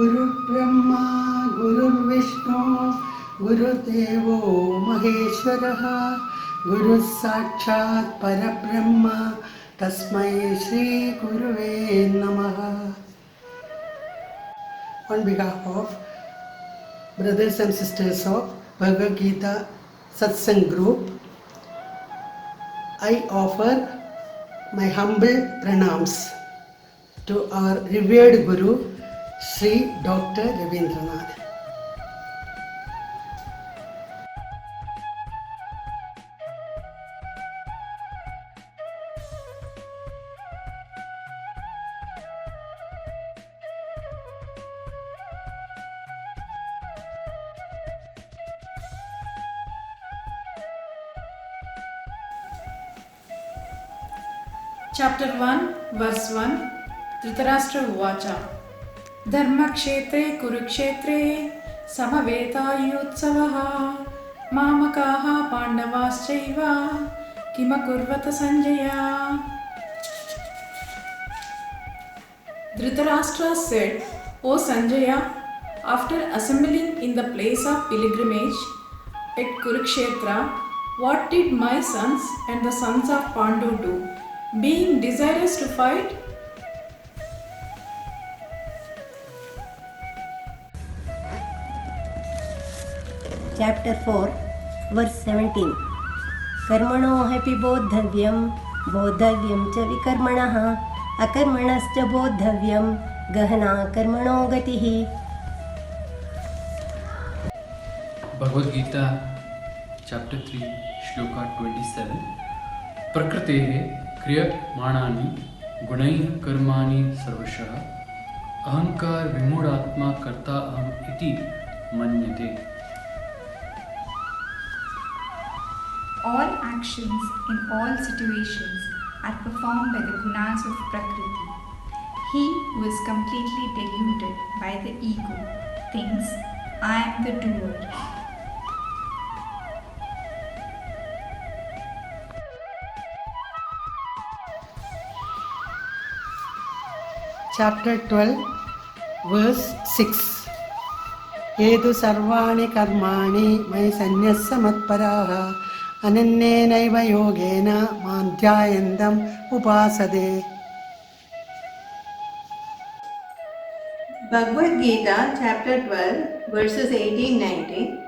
गुरुर्ब्रह्मा गुरुर्विष्णु गुरुदेवो महेश्वरः गुरुः साक्षात् परब्रह्म तस्मै श्री गुरुवे नमः. On behalf of brothers and sisters of Bhagavad Gita Satsang Group, I offer my humble pranams to our revered Guru, Sri Dr. Ravindranath. Chapter 1, Verse 1. Dhritarashtra Uvacha. Dharmakshetre Kurukshetre Samavetayutsavaha Mamakaha Pandavaschaiva Kimakurvata Sanjaya. Dhritarashtra said, O Sanjaya, after assembling in the place of pilgrimage at Kurukshetra, what did my sons and the sons of Pandu do? Being desirous to fight? Chapter 4, verse 17. कर्मणो ह्यपि बोद्धव्यं बोद्धव्यं च विकर्मणः अकर्मणश्च बोद्धव्यं गहना कर्मणो गतिः. Bhagavad Gita, Chapter 3, Shloka 27. प्रकृतेः क्रियमाणानि गुणैः कर्माणि सर्वशः अहंकार विमूढात्मा कर्ता अहम् इति मन्यते. All actions in all situations are performed by the gunas of Prakriti. He who is completely deluded by the ego thinks, I am the doer. Chapter 12, verse 6. Yedu sarvani karmani mai sanyassa matparaha anannenaiva yogena madhyayandam upasade. Bhagavad Gita, chapter 12, verses 18-19.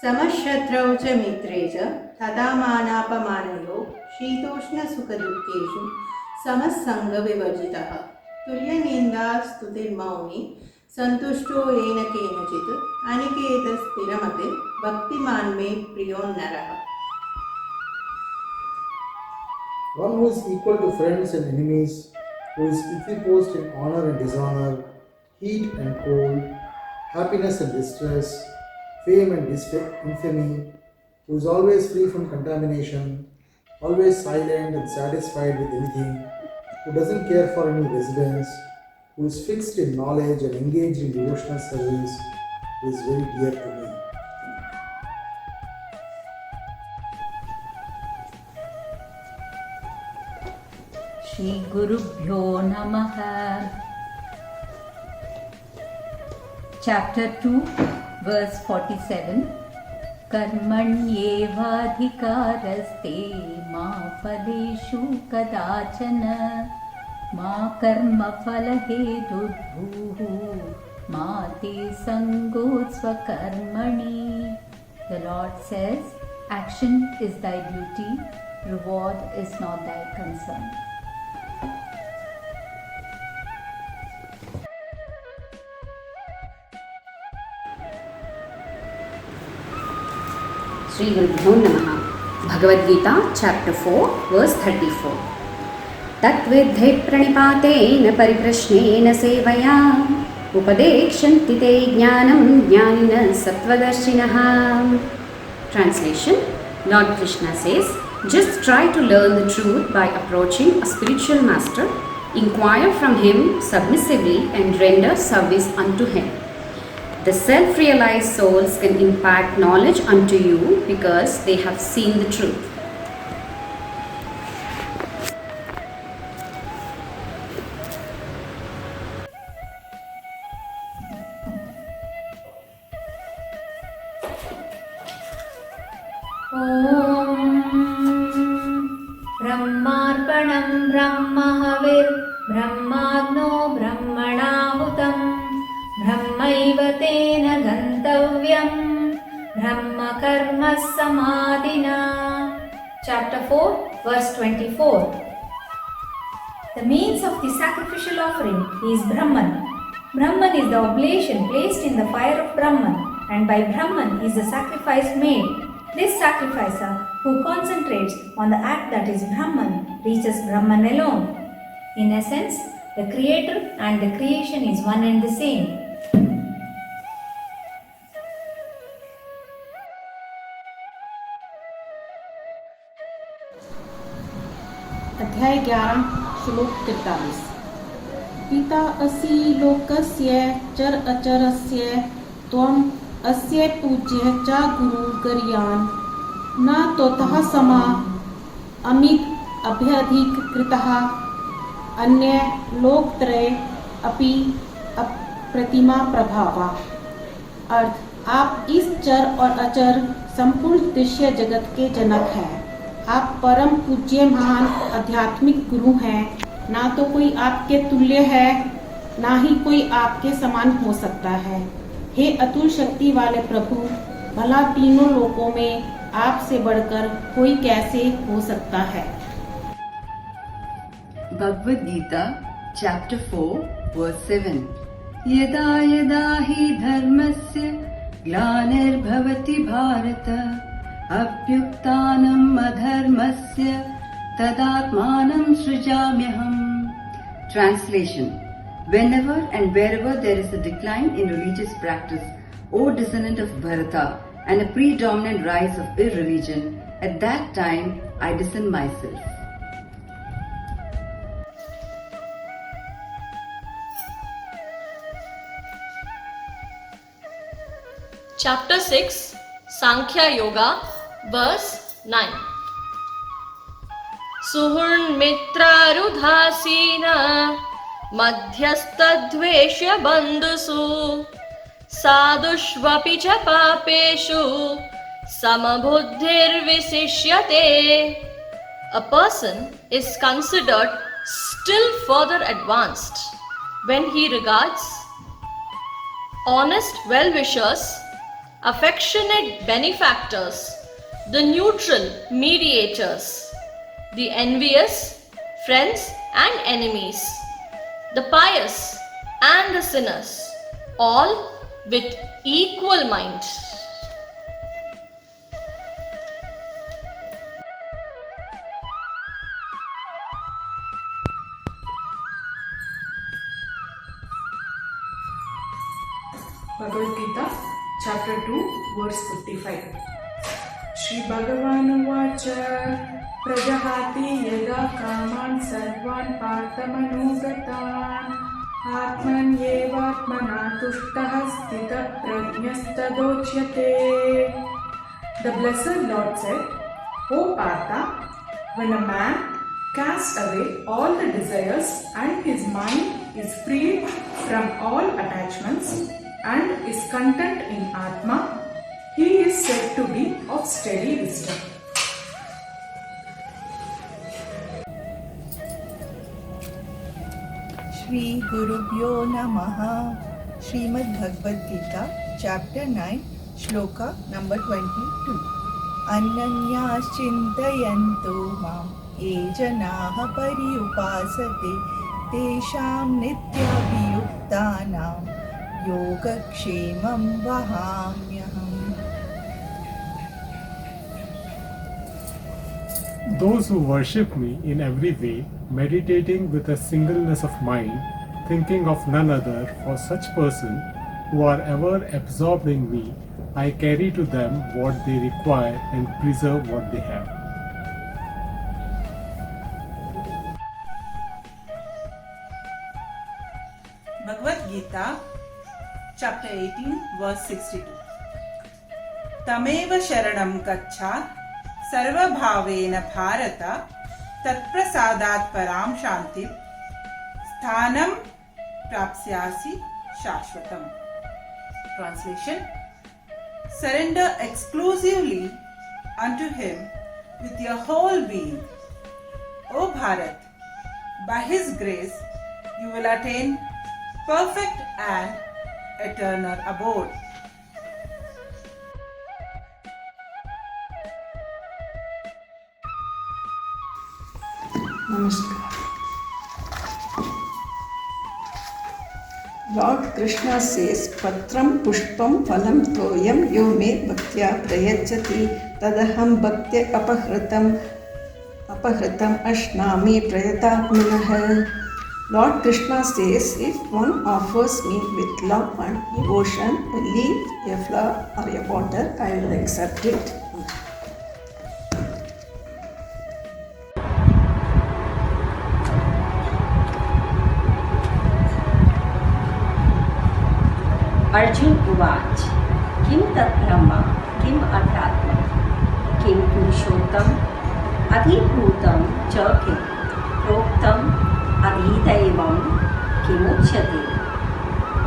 Samashatrau cha mitre cha tadamanapamanayo shitoshna sukadukeshu samassanga vivarjitaha तुल्यनिंदा स्तुतिर्मौनी संतुष्टो येन केनचित् अनिकेतः स्थिरमते भक्तिमान् मे प्रियो नरः. One who is equal to friends and enemies, who is equipoised in honor and dishonor, heat and cold, happiness and distress, fame and infamy, who is always free from contamination, always silent and satisfied with anything, who doesn't care for any residence, who is fixed in knowledge and engaged in devotional service, who is very dear to me. Shri Gurubhyo Namaha. Chapter 2, verse 47. कर्मण्येवाधिकारस्ते मा फलेषु कदाचन मा कर्मफलहेतुर्भूः मा ते सङ्गोत्स्वकर्मणि. The Lord says, action is thy duty, reward is not thy concern. Shri Gurubhyo Namaha. Bhagavad Gita, Chapter 4, verse 34. Tatvidhe pranipatena pariprashnena sevaya upadekshyanti te jnanam jnanina sattvadarshinaha. Translation. Lord Krishna says, just try to learn the truth by approaching a spiritual master, inquire from him submissively and render service unto him. The self-realized souls can impart knowledge unto you because they have seen the truth. ब्रह्मार्पणं ब्रह्महविर्ब्रह्माग्नो ब्रह्मणाहुतं ब्रह्मैव तेन गन्तव्यं ब्रह्मकर्म समाधिना. Chapter 4, verse 24. The means of the sacrificial offering is Brahman. Brahman is the oblation placed in the fire of Brahman, and by Brahman is the sacrifice made. This sacrificer who concentrates on the act that is Brahman reaches Brahman alone. In essence, the creator and the creation is one and the same. अध्याय 11 श्लोक 43. पिता असि लोकस्य चर अचरस्य त्वम् अस्य पूज्य च गुरुर्गरीयान् न तोतः समा अमित अभ्यधिक कृतः अन्य लोकत्रय अपि अप्रतिमा प्रभावा. अर्थ, आप इस चर और अचर संपूर्ण दृश्य जगत के जनक हैं. आप परम पूज्य महान आध्यात्मिक गुरु हैं. ना तो कोई आपके तुल्य है, ना ही कोई आपके समान हो सकता है. हे अतुल शक्ति वाले प्रभु, भला तीनों लोकों में आपसे बढ़कर कोई कैसे हो सकता है. Bhagavad Gita, Chapter 4, Verse 7. Yada yada hi dharmasya glanirбhavati bharata अभ्युत्थानम् अधर्मस्य तदात्मानं सृजाम्यहम्. Translation. Whenever and wherever there is a decline in religious practice, O descendant of Bharata, and a predominant rise of irreligion, at that time I descend myself. Chapter 6, Sankhya Yoga, verse 9. Suhurmitra-rudhasina madhyastadveshya bandhusu sadushvapi cha papeshu samabuddhirvisishyate. A person is considered still further advanced when he regards honest well-wishers, affectionate benefactors, the neutral mediators, the envious friends and enemies, the pious and the sinners, all with equal mind. Bhagavad Gita, Chapter 2, verse 55. Shri Bhagavan Uvacha Prajahati yada kaman sarvan partamanugataan atman yevatmana tushtaha stita prajnastadochyate. The Blessed Lord said, O Partha, when a man casts away all the desires and his mind is freed from all attachments and is content in Atma, he is said to be of steady wisdom. Shri Gurubhyo Namaha. Srimad Bhagavad Gita, Chapter 9, Shloka number 22. Ananyas chintayanto mam ye janaha pariupasate tesham nityabhiyuktanam yogakshemam vahamyaham. Those who worship me in every way, meditating with a singleness of mind, thinking of none other, for such persons who are ever absorbed in me, I carry to them what they require and preserve what they have. Bhagavad Gita, Chapter 18, verse 62. Tameva sharanam gaccha sarvabhavena bharata tatprasadat param shanti sthanam prapsyasi shashvatam. Translation. Surrender exclusively unto him with your whole being. O Bharat, by his grace you will attain perfect and eternal abode. Namaskar. Lord Krishna says, Patram Pushpam Phalam Toyam Yo Me Bhaktya Prayachati Tadaham Bhaktya Apahritam Ashnami Prayatatmanah. Lord Krishna says, if one offers me with love and devotion a leaf, a flower or a water, I will accept it. Arjun उवाच किं तद्ब्रह्म किम् अध्यात्मम् किं पुरुषोत्तम अधिभूतं च किं प्रोक्तम् अधिदैवं किमुच्यते.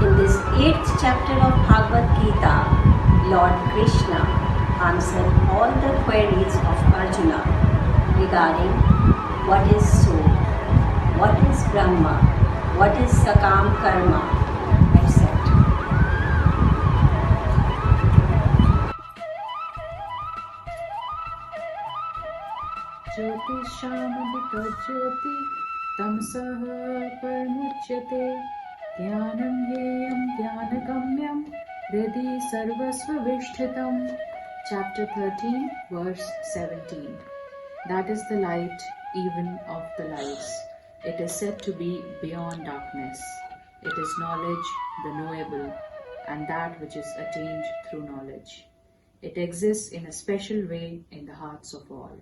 In this 8th chapter of Bhagavad Gita, Lord Krishna answered all the queries of Arjuna regarding what is soul, what is Brahma, what is Sakam Karma, etc. ज्योतिषामधिकज्योति तमसः परमुच्यते ज्ञानं ज्ञेयं ज्ञानगम्यं हृदि सर्वस्वविष्ठितम्. Chapter 13, verse 17. That is the light even of the lights. It is said to be beyond darkness. It is knowledge, the knowable, and that which is attained through knowledge. It exists in a special way in the hearts of all.